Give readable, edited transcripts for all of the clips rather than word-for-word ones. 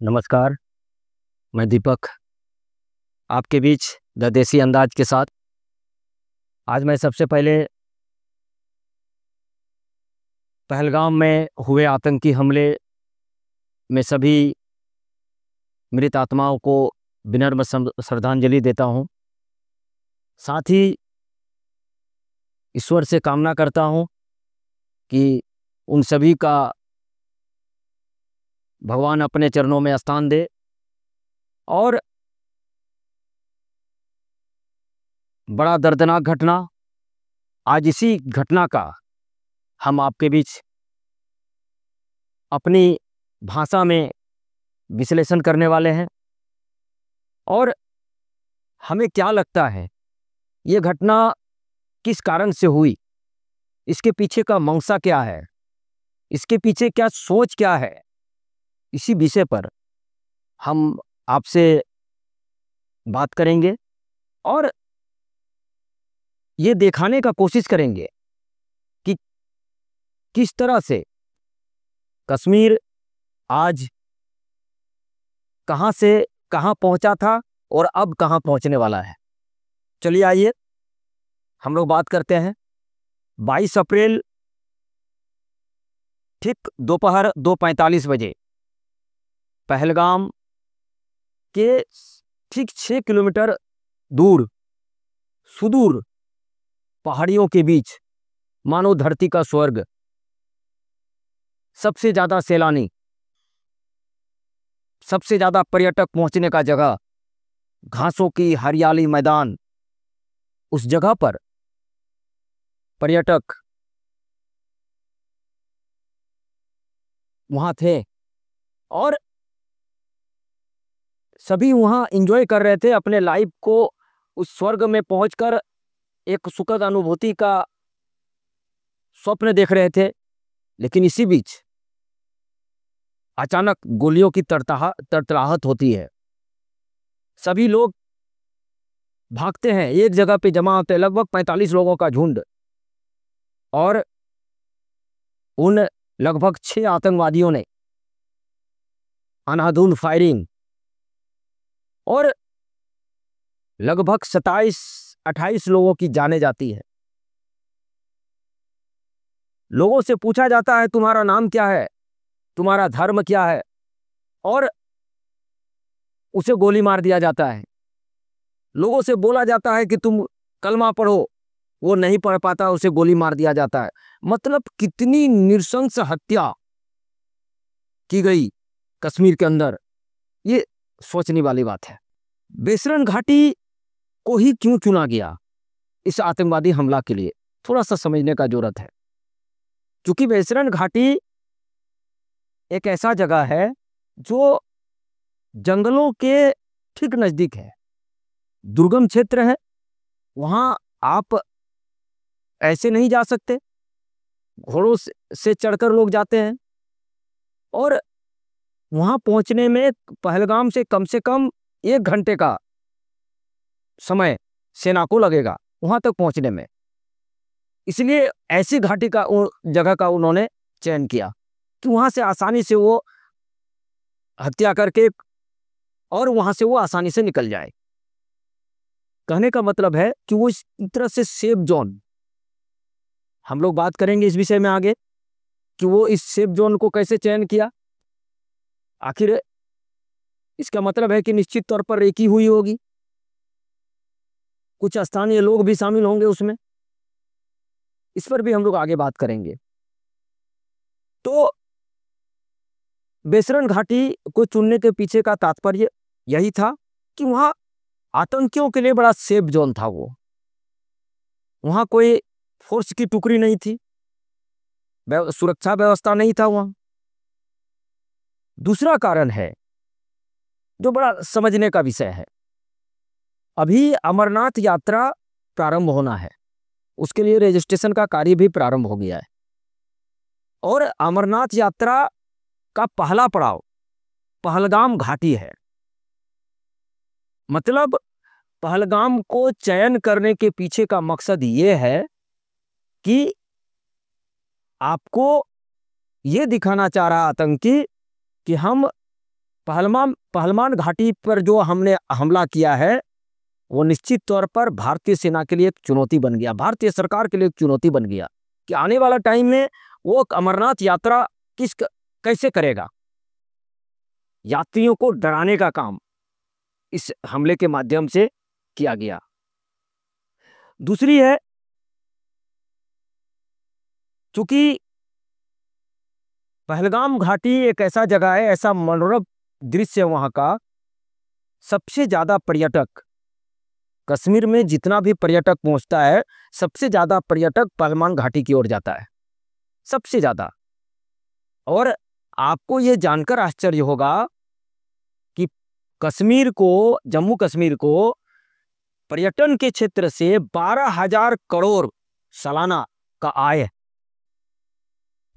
नमस्कार, मैं दीपक आपके बीच द देसी अंदाज के साथ। आज मैं सबसे पहले पहलगाम में हुए आतंकी हमले में सभी मृत आत्माओं को विनम्र श्रद्धांजलि देता हूं। साथ ही ईश्वर से कामना करता हूं कि उन सभी का भगवान अपने चरणों में स्थान दे और बड़ा दर्दनाक घटना, आज इसी घटना का हम आपके बीच अपनी भाषा में विश्लेषण करने वाले हैं। और हमें क्या लगता है ये घटना किस कारण से हुई, इसके पीछे का मंशा क्या है, इसके पीछे क्या सोच क्या है, इसी विषय पर हम आपसे बात करेंगे और ये दिखाने का कोशिश करेंगे कि किस तरह से कश्मीर आज कहां से कहां पहुंचा था और अब कहां पहुंचने वाला है। चलिए आइए हम लोग बात करते हैं। 22 अप्रैल ठीक दोपहर 2:45 बजे पहलगाम के ठीक 6 किलोमीटर दूर सुदूर पहाड़ियों के बीच मानो धरती का स्वर्ग, सबसे ज्यादा सैलानी, सबसे ज्यादा पर्यटक पहुंचने का जगह, घासों की हरियाली मैदान, उस जगह पर पर्यटक वहां थे और सभी वहां एंजॉय कर रहे थे अपने लाइफ को। उस स्वर्ग में पहुंचकर एक सुखद अनुभूति का स्वप्न देख रहे थे। लेकिन इसी बीच अचानक गोलियों की तड़तड़ाहट होती है। सभी लोग भागते हैं, एक जगह पे जमा होते हैं, लगभग 45 लोगों का झुंड, और उन लगभग 6 आतंकवादियों ने अंधाधुंध फायरिंग और लगभग 27-28 लोगों की जाने जाती है। लोगों से पूछा जाता है तुम्हारा नाम क्या है, तुम्हारा धर्म क्या है, और उसे गोली मार दिया जाता है। लोगों से बोला जाता है कि तुम कलमा पढ़ो, वो नहीं पढ़ पाता, उसे गोली मार दिया जाता है। मतलब कितनी नृशंस हत्या की गई कश्मीर के अंदर, ये सोचने वाली बात है। बेसरन घाटी को ही क्यों चुना गया इस आतंकवादी हमला के लिए, थोड़ा सा समझने का जरूरत है। क्योंकि बेसरन घाटी एक ऐसा जगह है जो जंगलों के ठीक नजदीक है, दुर्गम क्षेत्र है, वहां आप ऐसे नहीं जा सकते, घोड़ों से चढ़कर लोग जाते हैं। और वहां पहुंचने में पहलगाम से कम 1 घंटे का समय सेना को लगेगा वहां तक पहुंचने में। इसलिए ऐसी घाटी का जगह का उन्होंने चयन किया कि वहां से आसानी से वो हत्या करके और वहां से वो आसानी से निकल जाए। कहने का मतलब है कि वो इस तरह से सेफ जोन, हम लोग बात करेंगे इस विषय में आगे कि वो इस सेफ जोन को कैसे चयन किया। आखिर इसका मतलब है कि निश्चित तौर पर रेकी हुई होगी, कुछ स्थानीय लोग भी शामिल होंगे उसमें, इस पर भी हम लोग आगे बात करेंगे। तो बेसरन घाटी को चुनने के पीछे का तात्पर्य यही था कि वहां आतंकियों के लिए बड़ा सेफ जोन था। वो वहां कोई फोर्स की टुकड़ी नहीं थी, सुरक्षा व्यवस्था नहीं था वहां। दूसरा कारण है जो बड़ा समझने का विषय है, अभी अमरनाथ यात्रा प्रारंभ होना है, उसके लिए रजिस्ट्रेशन का कार्य भी प्रारंभ हो गया है। और अमरनाथ यात्रा का पहला पड़ाव पहलगाम घाटी है। मतलब पहलगाम को चयन करने के पीछे का मकसद ये है कि आपको ये दिखाना चाह रहा आतंकी कि हम पहलमान घाटी पर जो हमने हमला किया है वो निश्चित तौर पर भारतीय सेना के लिए एक चुनौती बन गया, भारतीय सरकार के लिए एक चुनौती बन गया कि आने वाला टाइम में वो अमरनाथ यात्रा कैसे करेगा। यात्रियों को डराने का काम इस हमले के माध्यम से किया गया। दूसरी है, चूंकि पहलगाम घाटी एक ऐसा जगह है, ऐसा मनोरम दृश्य है वहां का, सबसे ज्यादा पर्यटक कश्मीर में जितना भी पर्यटक पहुंचता है, सबसे ज्यादा पर्यटक पहलगाम घाटी की ओर जाता है, सबसे ज्यादा। और आपको यह जानकर आश्चर्य होगा कि जम्मू कश्मीर को पर्यटन के क्षेत्र से 12,000 करोड़ सालाना का आय,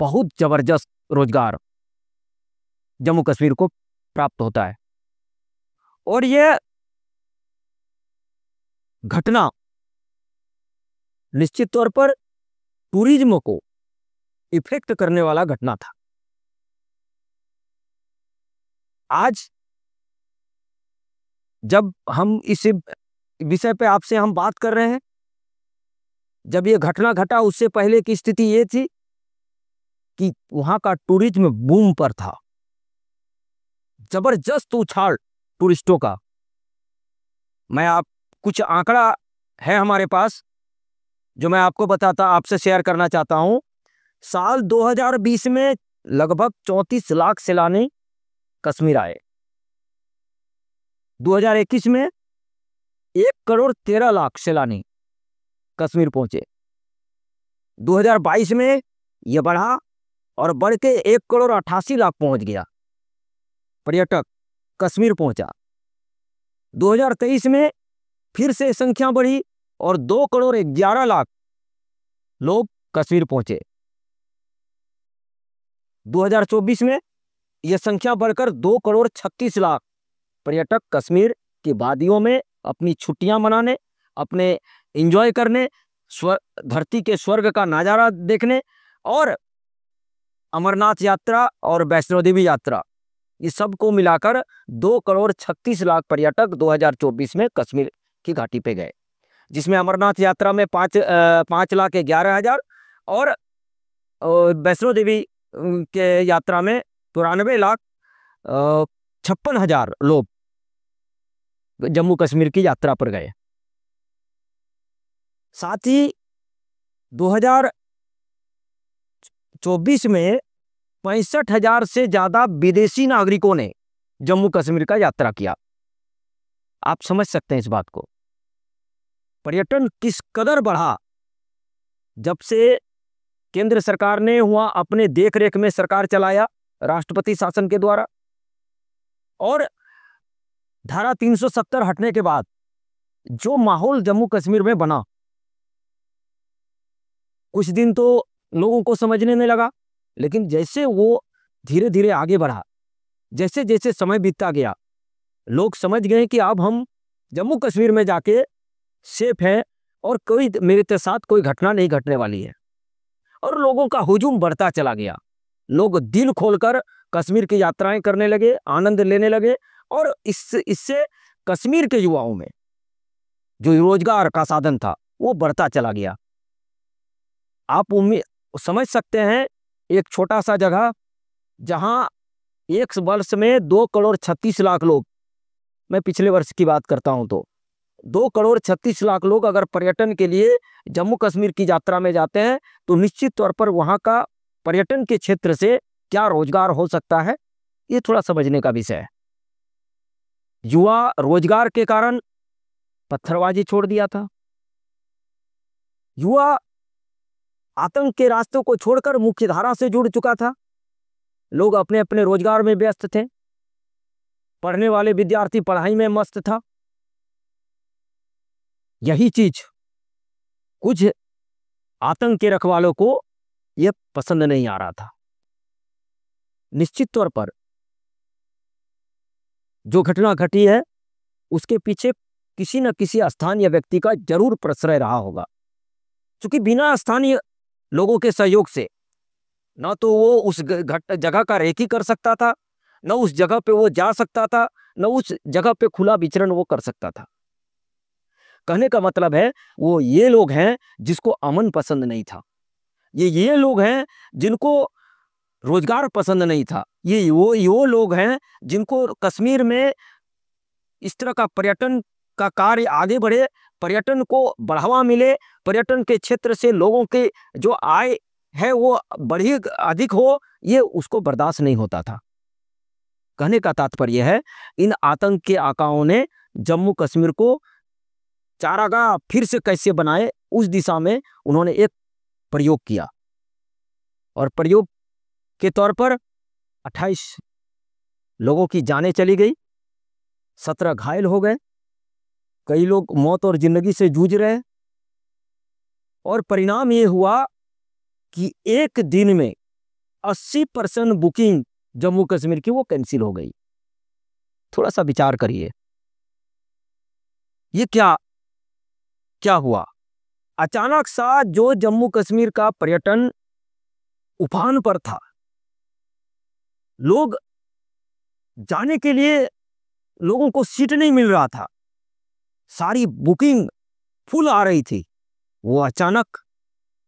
बहुत जबरदस्त रोजगार जम्मू कश्मीर को प्राप्त होता है। और यह घटना निश्चित तौर पर टूरिज्म को इफेक्ट करने वाला घटना था। आज जब हम इस विषय पे आपसे हम बात कर रहे हैं, जब यह घटना घटा उससे पहले की स्थिति ये थी कि वहां का टूरिज्म बूम पर था, जबरदस्त उछाल टूरिस्टों का। कुछ आंकड़ा है हमारे पास जो मैं आपको आपसे शेयर करना चाहता हूं। साल 2020 में लगभग 34 लाख सैलानी कश्मीर आए। 2021 में 1,13,00,000 सैलानी कश्मीर पहुंचे। 2022 में यह बढ़ा और बढ़ के 1,88,00,000 पहुंच गया, पर्यटक कश्मीर पहुंचा। 2023 में फिर से संख्या बढ़ी और 2,11,00,000 लोग कश्मीर पहुंचे। 2024 में यह संख्या बढ़कर 2,36,00,000 पर्यटक कश्मीर की वादियों में अपनी छुट्टियां मनाने, अपने एंजॉय करने, धरती के स्वर्ग का नजारा देखने और अमरनाथ यात्रा और वैष्णो देवी यात्रा, ये सब को मिलाकर 2,36,00,000 पर्यटक 2024 में कश्मीर की घाटी पे गए, जिसमें अमरनाथ यात्रा में 5,11,000 और वैष्णो देवी के यात्रा में 93,56,000 लोग जम्मू कश्मीर की यात्रा पर गए। साथ ही 2024 में 65,000 से ज्यादा विदेशी नागरिकों ने जम्मू कश्मीर का यात्रा किया। आप समझ सकते हैं इस बात को, पर्यटन किस कदर बढ़ा जब से केंद्र सरकार ने वहां अपने देखरेख में सरकार चलाया राष्ट्रपति शासन के द्वारा। और धारा 370 हटने के बाद जो माहौल जम्मू कश्मीर में बना, कुछ दिन तो लोगों को समझने नहीं लगा, लेकिन जैसे वो धीरे धीरे आगे बढ़ा, जैसे जैसे समय बीतता गया, लोग समझ गए कि अब हम जम्मू कश्मीर में जाके सेफ हैं और कोई मेरे साथ कोई घटना नहीं घटने वाली है। और लोगों का हुजूम बढ़ता चला गया, लोग दिल खोलकर कश्मीर की यात्राएं करने लगे, आनंद लेने लगे। और इससे कश्मीर के युवाओं में जो रोजगार का साधन था वो बढ़ता चला गया। आप समझ सकते हैं, एक छोटा सा जगह जहां एक वर्ष में 2,36,00,000 लोग, मैं पिछले वर्ष की बात करता हूं, तो 2,36,00,000 लोग अगर पर्यटन के लिए जम्मू कश्मीर की यात्रा में जाते हैं तो निश्चित तौर पर वहां का पर्यटन के क्षेत्र से क्या रोजगार हो सकता है, ये थोड़ा समझने का विषय है। युवा रोजगार के कारण पत्थरबाजी छोड़ दिया था, युवा आतंक के रास्तों को छोड़कर मुख्य धारा से जुड़ चुका था, लोग अपने अपने रोजगार में व्यस्त थे, पढ़ने वाले विद्यार्थी पढ़ाई में मस्त था। यही चीज कुछ आतंक के रखवालों को यह पसंद नहीं आ रहा था। निश्चित तौर पर जो घटना घटी है उसके पीछे किसी न किसी स्थानीय व्यक्ति का जरूर प्रश्रय रहा होगा, क्योंकि बिना स्थानीय लोगों के सहयोग से ना तो वो उस जगह का रेकी कर सकता था, न उस जगह पे वो जा सकता था, न उस जगह पे खुला विचरण वो कर सकता था। कहने का मतलब है वो ये लोग हैं जिसको अमन पसंद नहीं था, ये लोग हैं जिनको रोजगार पसंद नहीं था, ये वो लोग हैं जिनको कश्मीर में इस तरह का पर्यटन का कार्य आगे बढ़े, पर्यटन को बढ़ावा मिले, पर्यटन के क्षेत्र से लोगों के जो आय है वो बढ़ी अधिक हो, ये उसको बर्दाश्त नहीं होता था। कहने का तात्पर्य है इन आतंक के आकाओं ने जम्मू कश्मीर को चारागाह फिर से कैसे बनाए, उस दिशा में उन्होंने एक प्रयोग किया और प्रयोग के तौर पर 28 लोगों की जानें चली गई, 17 घायल हो गए, कई लोग मौत और जिंदगी से जूझ रहे और परिणाम ये हुआ कि एक दिन में 80% बुकिंग जम्मू कश्मीर की वो कैंसिल हो गई। थोड़ा सा विचार करिए, ये क्या क्या हुआ? अचानक सा जो जम्मू कश्मीर का पर्यटन उफान पर था, लोग जाने के लिए लोगों को सीट नहीं मिल रहा था, सारी बुकिंग फुल आ रही थी, वो अचानक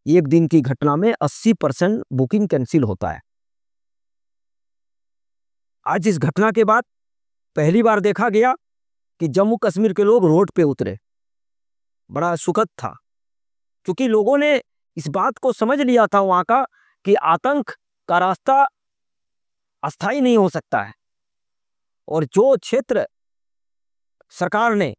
एक दिन की घटना में 80% बुकिंग कैंसिल होता है। आज इस घटना के बाद पहली बार देखा गया कि जम्मू कश्मीर के लोग रोड पे उतरे। बड़ा सुखद था क्योंकि लोगों ने इस बात को समझ लिया था वहां का कि आतंक का रास्ता अस्थायी नहीं हो सकता है और जो क्षेत्र सरकार ने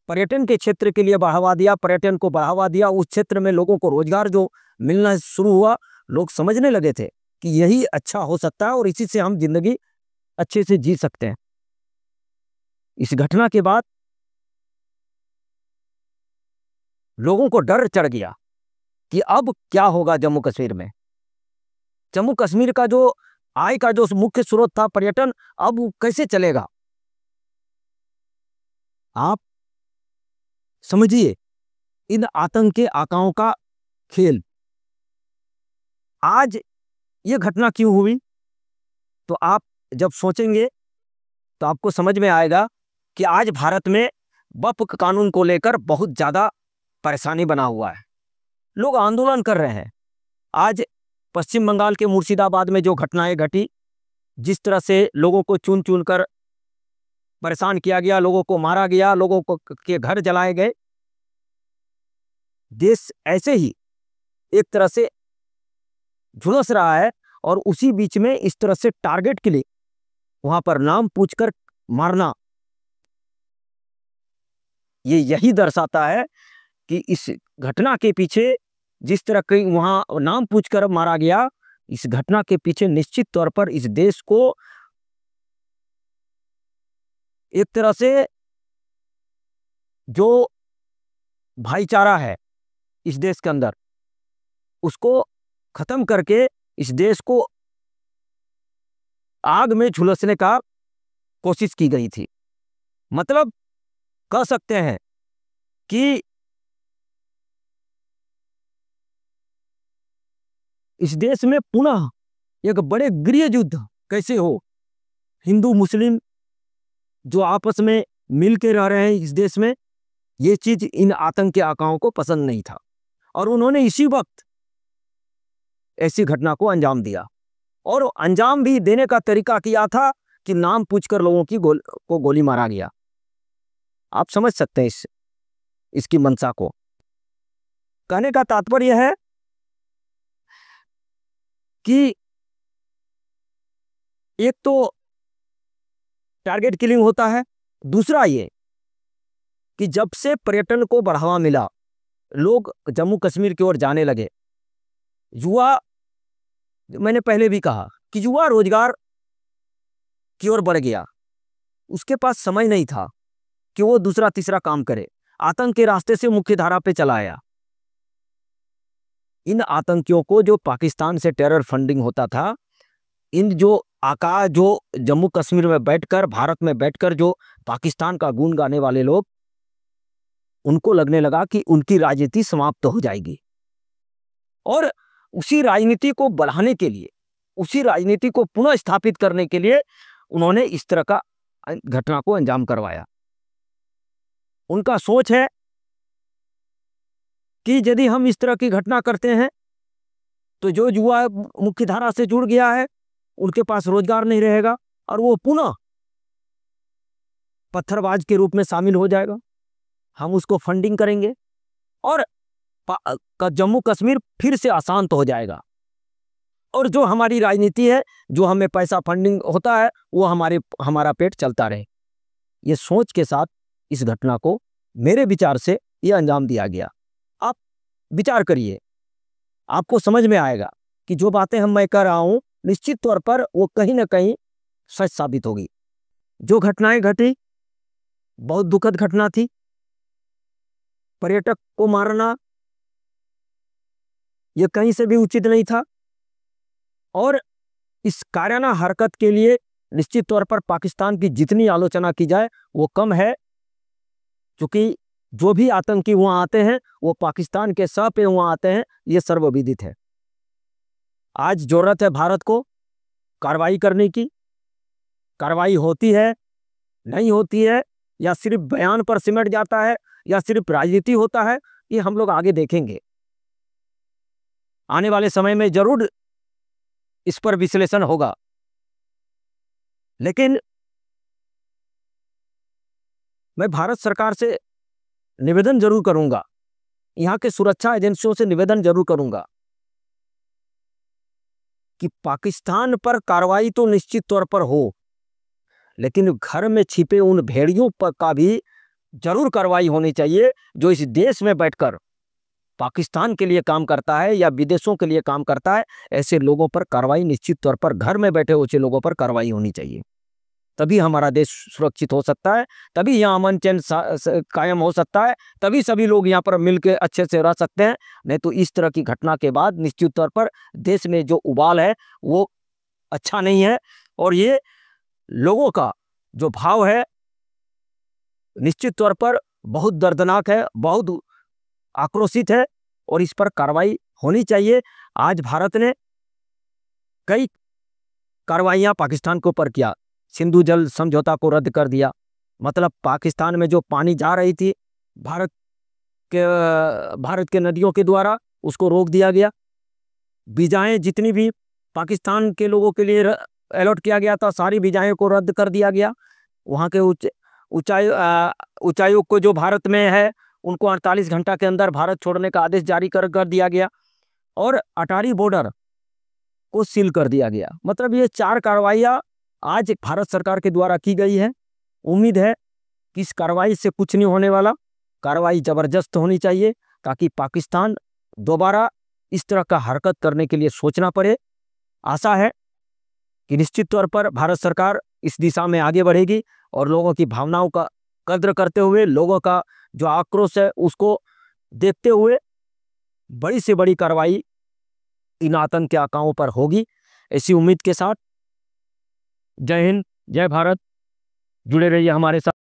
पर्यटन के क्षेत्र के लिए बढ़ावा दिया, पर्यटन को बढ़ावा दिया, उस क्षेत्र में लोगों को रोजगार जो मिलना शुरू हुआ, लोग समझने लगे थे कि यही अच्छा हो सकता है और इसी से हम जिंदगी अच्छे से जी सकते हैं। इस घटना के बाद लोगों को डर चढ़ गया कि अब क्या होगा जम्मू कश्मीर में। जम्मू कश्मीर का जो आय का जो मुख्य स्रोत था पर्यटन, अब वो कैसे चलेगा? आप समझिए इन आतंक के आकाओं का खेल। आज ये घटना क्यों हुई, तो आप जब सोचेंगे तो आपको समझ में आएगा कि आज भारत में वक्फ कानून को लेकर बहुत ज्यादा परेशानी बना हुआ है, लोग आंदोलन कर रहे हैं। आज पश्चिम बंगाल के मुर्शिदाबाद में जो घटनाएं घटी, जिस तरह से लोगों को चुन चुन कर परेशान किया गया, लोगों को मारा गया, लोगों को के घर जलाए गए, देश ऐसे ही एक तरह से झुलस रहा है और उसी बीच में इस तरह से टारगेट के लिए वहां पर नाम पूछकर मारना, ये यही दर्शाता है कि इस घटना के पीछे जिस तरह कहीं वहां नाम पूछकर मारा गया, इस घटना के पीछे निश्चित तौर पर इस देश को एक तरह से जो भाईचारा है इस देश के अंदर, उसको खत्म करके इस देश को आग में झुलसने का कोशिश की गई थी। मतलब कह सकते हैं कि इस देश में पुनः एक बड़े गृह युद्ध कैसे हो, हिंदू मुस्लिम जो आपस में मिलकर रह रहे हैं इस देश में, ये चीज इन आतंक के आकाओं को पसंद नहीं था और उन्होंने इसी वक्त ऐसी घटना को अंजाम दिया और अंजाम भी देने का तरीका किया था कि नाम पूछकर लोगों की गोली मारा गया। आप समझ सकते हैं इसकी मंशा को। कहने का तात्पर्य है कि एक तो टारगेट किलिंग होता है, दूसरा ये कि जब से पर्यटन को बढ़ावा मिला, लोग जम्मू कश्मीर की ओर जाने लगे, युवा, मैंने पहले भी कहा कि युवा रोजगार की ओर बढ़ गया, उसके पास समय नहीं था कि वो दूसरा तीसरा काम करे, आतंक के रास्ते से मुख्य धारा पे चला आया। इन आतंकियों को जो पाकिस्तान से टेरर फंडिंग होता था, इन जो जो जम्मू कश्मीर में बैठकर, भारत में बैठकर जो पाकिस्तान का गुण गाने वाले लोग, उनको लगने लगा कि उनकी राजनीति समाप्त हो जाएगी और उसी राजनीति को बढ़ाने के लिए, उसी राजनीति को पुनः स्थापित करने के लिए उन्होंने इस तरह का घटना को अंजाम करवाया। उनका सोच है कि यदि हम इस तरह की घटना करते हैं तो जो युवा मुख्य धारा से जुड़ गया है उनके पास रोजगार नहीं रहेगा और वो पुनः पत्थरबाज के रूप में शामिल हो जाएगा। हम उसको फंडिंग करेंगे और जम्मू कश्मीर फिर से अशांत हो जाएगा और जो हमारी राजनीति है, जो हमें पैसा फंडिंग होता है, वो हमारा पेट चलता रहे। ये सोच के साथ इस घटना को मेरे विचार से ये अंजाम दिया गया। आप विचार करिए, आपको समझ में आएगा कि जो बातें मैं कह रहा हूं निश्चित तौर पर वो कहीं ना कहीं सच साबित होगी। जो घटनाएं घटी बहुत दुखद घटना थी। पर्यटक को मारना ये कहीं से भी उचित नहीं था और इस कायराना हरकत के लिए निश्चित तौर पर पाकिस्तान की जितनी आलोचना की जाए वो कम है, क्योंकि जो भी आतंकी वहां आते हैं वो पाकिस्तान के सह पे वहां आते हैं, ये सर्वविदित है। आज जरूरत है भारत को कार्रवाई करने की। कार्रवाई होती है, नहीं होती है, या सिर्फ बयान पर सिमट जाता है, या सिर्फ राजनीति होता है, ये हम लोग आगे देखेंगे। आने वाले समय में जरूर इस पर विश्लेषण होगा। लेकिन मैं भारत सरकार से निवेदन जरूर करूंगा, यहां के सुरक्षा एजेंसियों से निवेदन जरूर करूंगा कि पाकिस्तान पर कार्रवाई तो निश्चित तौर पर हो, लेकिन घर में छिपे उन भेड़ियों पर का भी जरूर कार्रवाई होनी चाहिए जो इस देश में बैठकर पाकिस्तान के लिए काम करता है या विदेशों के लिए काम करता है। ऐसे लोगों पर कार्रवाई निश्चित तौर पर, घर में बैठे हुए लोगों पर कार्रवाई होनी चाहिए। तभी हमारा देश सुरक्षित हो सकता है, तभी यहाँ अमन चैन कायम हो सकता है, तभी सभी लोग यहाँ पर मिलकर अच्छे से रह सकते हैं। नहीं तो इस तरह की घटना के बाद निश्चित तौर पर देश में जो उबाल है वो अच्छा नहीं है और ये लोगों का जो भाव है निश्चित तौर पर बहुत दर्दनाक है, बहुत आक्रोशित है और इस पर कार्रवाई होनी चाहिए। आज भारत ने कई कार्रवाइयां पाकिस्तान के ऊपर किया। सिंधु जल समझौता को रद्द कर दिया, मतलब पाकिस्तान में जो पानी जा रही थी भारत के नदियों के द्वारा उसको रोक दिया गया। वीजाएं जितनी भी पाकिस्तान के लोगों के लिए अलॉट किया गया था, सारी वीजाएं को रद्द कर दिया गया। वहाँ के उच्चायुक्त को जो भारत में है उनको 48 घंटा के अंदर भारत छोड़ने का आदेश जारी कर दिया गया और अटारी बॉर्डर को सील कर दिया गया। मतलब ये 4 कार्रवाइयाँ आज भारत सरकार के द्वारा की गई है। उम्मीद है कि इस कार्रवाई से कुछ नहीं होने वाला, कार्रवाई जबरदस्त होनी चाहिए ताकि पाकिस्तान दोबारा इस तरह का हरकत करने के लिए सोचना पड़े। आशा है कि निश्चित तौर पर भारत सरकार इस दिशा में आगे बढ़ेगी और लोगों की भावनाओं का कद्र करते हुए, लोगों का जो आक्रोश है उसको देखते हुए बड़ी से बड़ी कार्रवाई इन आतंकियों पर होगी, ऐसी उम्मीद के साथ। जय हिंद, जय भारत। जुड़े रहिए हमारे साथ।